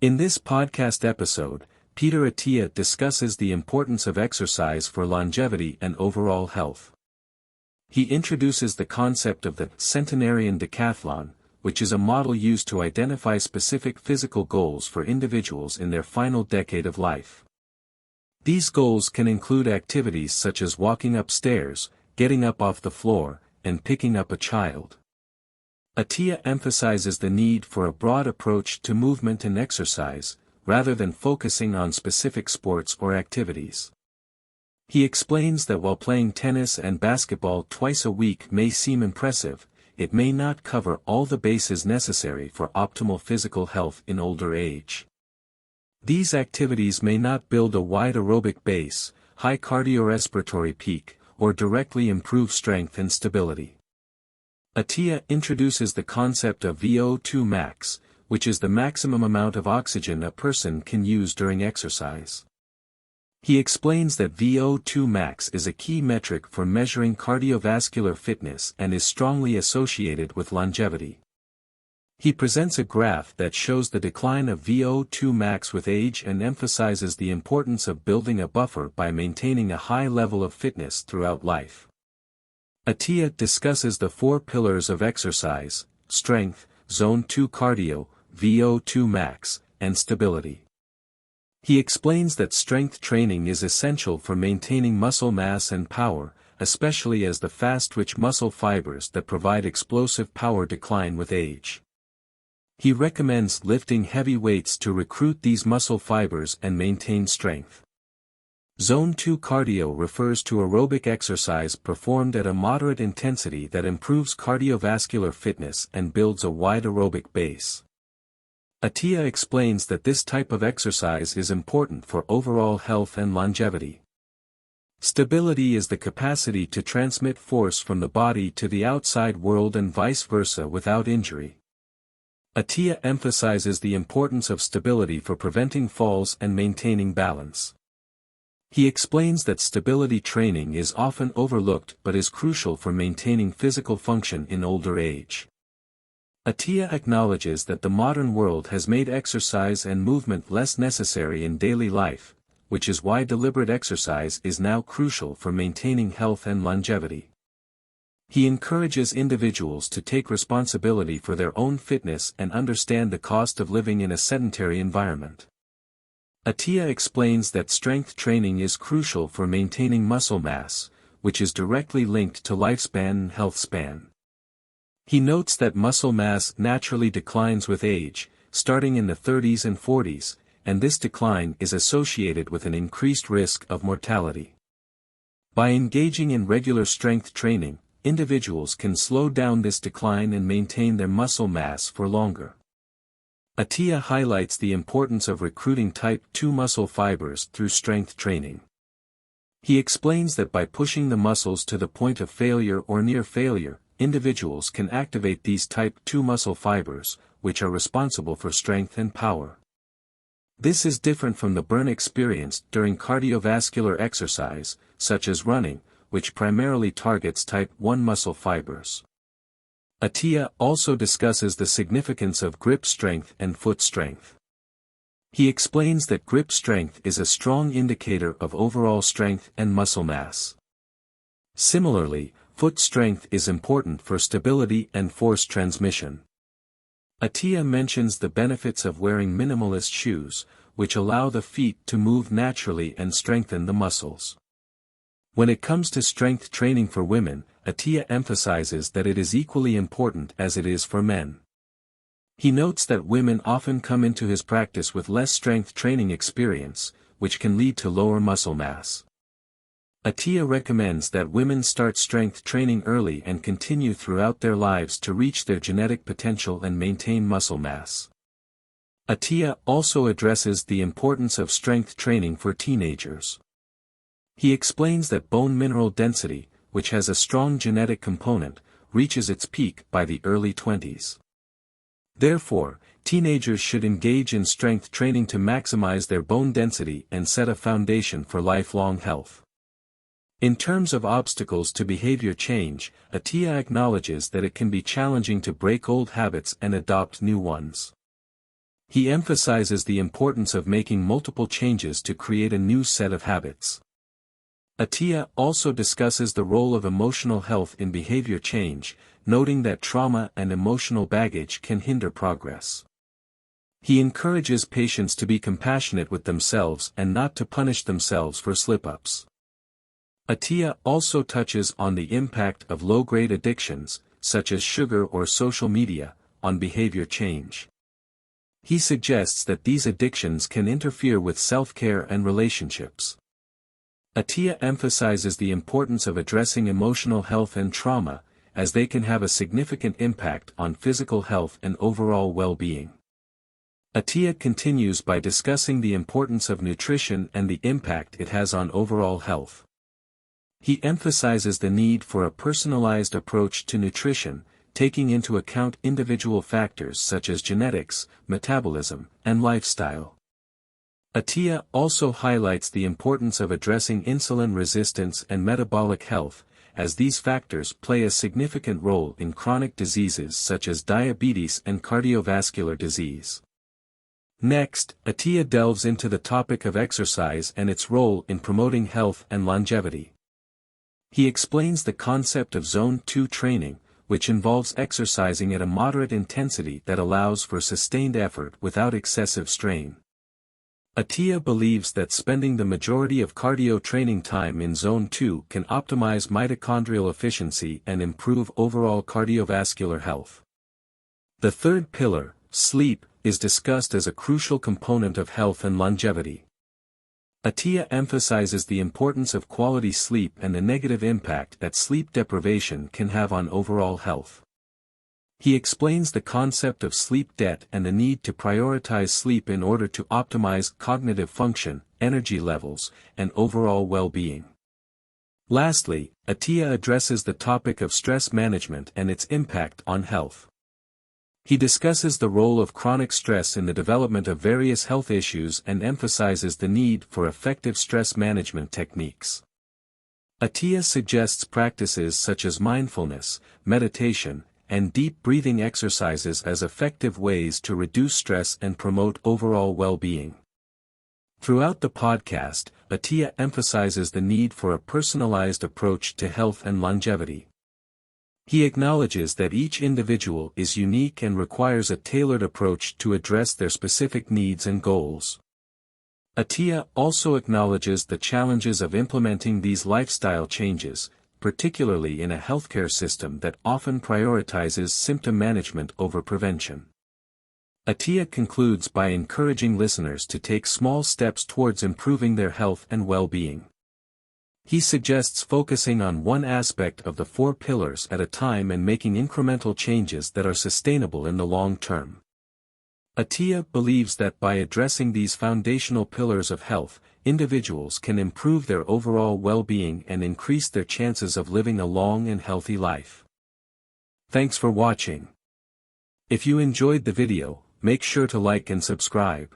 In this podcast episode, Attia discusses the importance of exercise for longevity and overall health. He introduces the concept of the centenarian decathlon, which is a model used to identify specific physical goals for individuals in their final decade of life. These goals can include activities such as walking upstairs, getting up off the floor, and picking up a child. Attia emphasizes the need for a broad approach to movement and exercise, rather than focusing on specific sports or activities. He explains that while playing tennis and basketball twice a week may seem impressive, it may not cover all the bases necessary for optimal physical health in older age. These activities may not build a wide aerobic base, high cardiorespiratory peak, or directly improve strength and stability. Attia introduces the concept of VO2 max, which is the maximum amount of oxygen a person can use during exercise. He explains that VO2 max is a key metric for measuring cardiovascular fitness and is strongly associated with longevity. He presents a graph that shows the decline of VO2 max with age and emphasizes the importance of building a buffer by maintaining a high level of fitness throughout life. Attia discusses the 4 pillars of exercise: strength, zone 2 cardio, VO2 max, and stability. He explains that strength training is essential for maintaining muscle mass and power, especially as the fast-twitch muscle fibers that provide explosive power decline with age. He recommends lifting heavy weights to recruit these muscle fibers and maintain strength. Zone 2 cardio refers to aerobic exercise performed at a moderate intensity that improves cardiovascular fitness and builds a wide aerobic base. Attia explains that this type of exercise is important for overall health and longevity. Stability is the capacity to transmit force from the body to the outside world and vice versa without injury. Attia emphasizes the importance of stability for preventing falls and maintaining balance. He explains that stability training is often overlooked but is crucial for maintaining physical function in older age. Attia acknowledges that the modern world has made exercise and movement less necessary in daily life, which is why deliberate exercise is now crucial for maintaining health and longevity. He encourages individuals to take responsibility for their own fitness and understand the cost of living in a sedentary environment. Attia explains that strength training is crucial for maintaining muscle mass, which is directly linked to lifespan and health span. He notes that muscle mass naturally declines with age, starting in the 30s and 40s, and this decline is associated with an increased risk of mortality. By engaging in regular strength training, individuals can slow down this decline and maintain their muscle mass for longer. Attia highlights the importance of recruiting type 2 muscle fibers through strength training. He explains that by pushing the muscles to the point of failure or near failure, individuals can activate these type 2 muscle fibers, which are responsible for strength and power. This is different from the burn experienced during cardiovascular exercise, such as running, which primarily targets type 1 muscle fibers. Attia also discusses the significance of grip strength and foot strength. He explains that grip strength is a strong indicator of overall strength and muscle mass. Similarly, foot strength is important for stability and force transmission. Attia mentions the benefits of wearing minimalist shoes, which allow the feet to move naturally and strengthen the muscles. When it comes to strength training for women, Attia emphasizes that it is equally important as it is for men. He notes that women often come into his practice with less strength training experience, which can lead to lower muscle mass. Attia recommends that women start strength training early and continue throughout their lives to reach their genetic potential and maintain muscle mass. Attia also addresses the importance of strength training for teenagers. He explains that bone mineral density, which has a strong genetic component, reaches its peak by the early 20s. Therefore, teenagers should engage in strength training to maximize their bone density and set a foundation for lifelong health. In terms of obstacles to behavior change, Attia acknowledges that it can be challenging to break old habits and adopt new ones. He emphasizes the importance of making multiple changes to create a new set of habits. Attia also discusses the role of emotional health in behavior change, noting that trauma and emotional baggage can hinder progress. He encourages patients to be compassionate with themselves and not to punish themselves for slip-ups. Attia also touches on the impact of low-grade addictions, such as sugar or social media, on behavior change. He suggests that these addictions can interfere with self-care and relationships. Attia emphasizes the importance of addressing emotional health and trauma, as they can have a significant impact on physical health and overall well-being. Attia continues by discussing the importance of nutrition and the impact it has on overall health. He emphasizes the need for a personalized approach to nutrition, taking into account individual factors such as genetics, metabolism, and lifestyle. Attia also highlights the importance of addressing insulin resistance and metabolic health, as these factors play a significant role in chronic diseases such as diabetes and cardiovascular disease. Next, Attia delves into the topic of exercise and its role in promoting health and longevity. He explains the concept of Zone 2 training, which involves exercising at a moderate intensity that allows for sustained effort without excessive strain. Attia believes that spending the majority of cardio training time in Zone 2 can optimize mitochondrial efficiency and improve overall cardiovascular health. The third pillar, sleep, is discussed as a crucial component of health and longevity. Attia emphasizes the importance of quality sleep and the negative impact that sleep deprivation can have on overall health. He explains the concept of sleep debt and the need to prioritize sleep in order to optimize cognitive function, energy levels, and overall well-being. Lastly, Attia addresses the topic of stress management and its impact on health. He discusses the role of chronic stress in the development of various health issues and emphasizes the need for effective stress management techniques. Attia suggests practices such as mindfulness, meditation, and deep breathing exercises as effective ways to reduce stress and promote overall well-being. Throughout the podcast, Attia emphasizes the need for a personalized approach to health and longevity. He acknowledges that each individual is unique and requires a tailored approach to address their specific needs and goals. Attia also acknowledges the challenges of implementing these lifestyle changes, particularly in a healthcare system that often prioritizes symptom management over prevention. Attia concludes by encouraging listeners to take small steps towards improving their health and well-being. He suggests focusing on one aspect of the 4 pillars at a time and making incremental changes that are sustainable in the long term. Attia believes that by addressing these foundational pillars of health, individuals can improve their overall well-being and increase their chances of living a long and healthy life. Thanks for watching. If you enjoyed the video, make sure to like and subscribe.